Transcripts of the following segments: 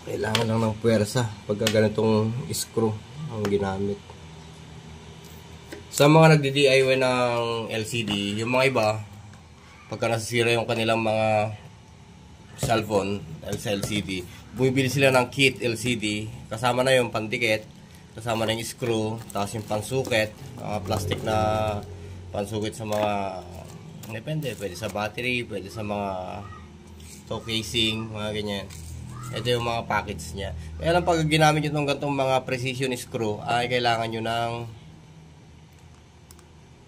Kailangan lang ng puwersa pagka ganitong screw ang ginamit. Sa mga nagdi-DIY ng LCD, yung mga iba, pagka nasisira yung kanilang mga cellphone sa LCD, bumibili sila ng kit LCD, kasama na yung pandikit, kasama na yung screw, tapos yung pansuket, plastic na pansukit sa mga, depende, pwede sa battery, pwede sa mga toe casing, mga ganyan. Ito yung mga packets niya. Kaya lang pag ginamit nyo itong ganitong mga precision screw, ay kailangan nyo ng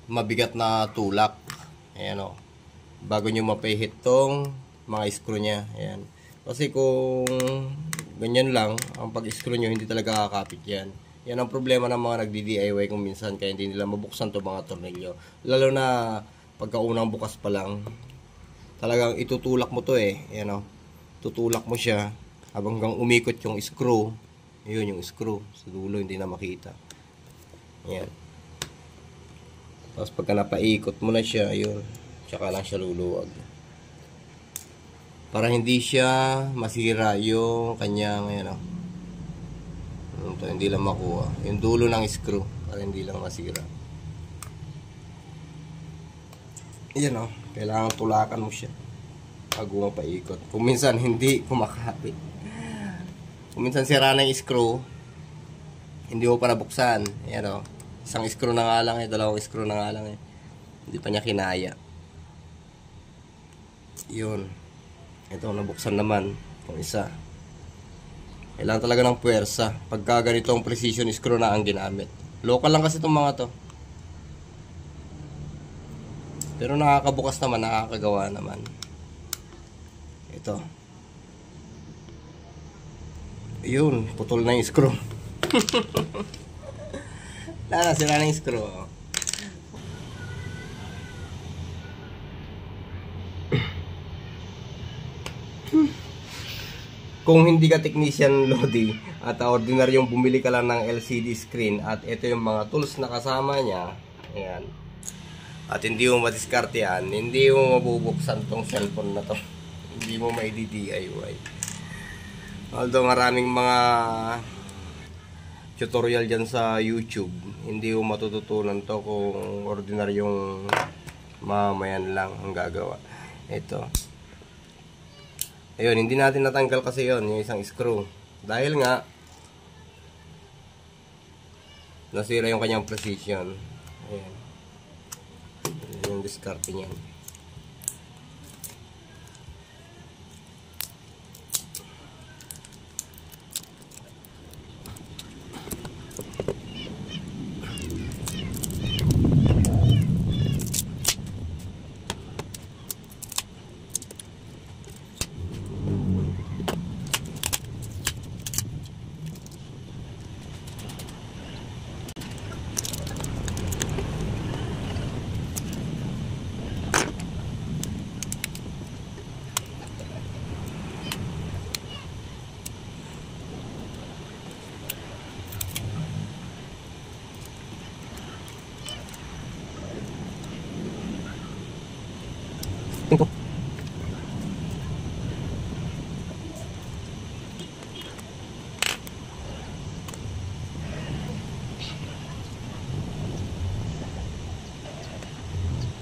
mabigat na tulak. Ayan o. Bago nyo mapihit tong mga screw niya. Ayan. Kasi kung ganyan lang, ang pag-screw nyo, hindi talaga kakapit yan. Yan ang problema ng mga nagdi-DIY kung minsan, kaya hindi nila mabuksan itong mga tornilyo. Lalo na pagka unang bukas pa lang, talagang itutulak mo to eh. Ayan o. Tutulak mo siya habang umikot yung screw. Yun yung screw. Sa dulo hindi na makita. Ayan. Tapos pagka napaikot mo na siya, yun. Tsaka lang siya luluwag. Para hindi siya masira yung kanyang, ayan o. Ito, hindi lang makuha. Yung dulo ng screw. Para hindi lang masira. Ayan o. Kailangan tulakan mo siya bago mapaikot. Kung minsan hindi kumakapit. Kung minsan sira na yung screw, hindi mo pa nabuksan. Ayan o. Isang screw na nga lang eh. Dalawang screw na nga lang eh. Hindi pa niya kinaya. Yun. Ito, nabuksan naman. Yung isa. Kailangan talaga ng puwersa. Pagka ganitong precision screw na ang ginamit. Local lang kasi itong mga to. Pero nakakabukas naman, nakakagawa naman. Ito. Yun, putol na yung screw. Sira na yung screw. Kung hindi ka technician, Lodi, at ordinaryong bumili ka lang ng LCD screen at ito yung mga tools na kasama niya, ayan, at hindi mo madiskarte yan, hindi mo mabubuksan tong cellphone na to. Hindi mo may DIY. Although maraming mga tutorial dyan sa YouTube, hindi mo matututunan to kung ordinaryong mamayan lang ang gagawa. Ito. Ayun, hindi natin natanggal kasi yon yung isang screw. Dahil nga, nasira yung kanyang precision. Ayan. Yung diskarte niyan. Ito.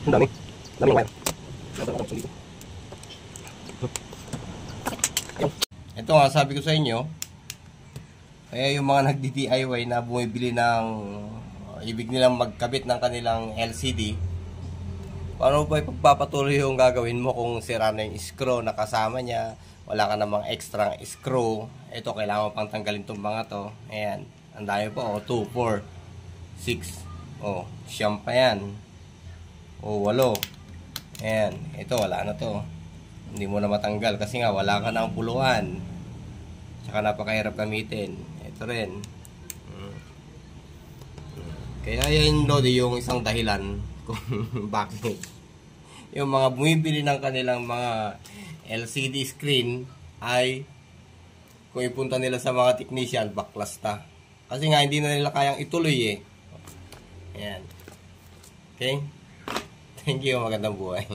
Ang dami. Dami ng wire. Ito nga, sabi ko sa inyo, kaya yung mga nagdi-DIY na bumibili ng ibig nilang magkabit ng kanilang LCD, paano pa ipagpapatuloy yung gagawin mo kung sira na yung screw na kasama niya, wala ka namang extra screw. Ito, kailangan pang tanggalin itong mga to. Ayan, ang dami po. 2, 4, 6, siyam pa yan. 8. Ayan, ito wala na to. Hindi mo na matanggal kasi nga wala ka ng puluhan. Tsaka napakahirap gamitin. Ito rin. Kaya yan, Lodi, yung isang dahilan kung bakit yung mga bumibili ng kanilang mga LCD screen ay kung ipunta nila sa mga technician, baklasta. Kasi nga hindi na nila kayang ituloy eh. Ayan. Okay? Thank you, magandang buhay.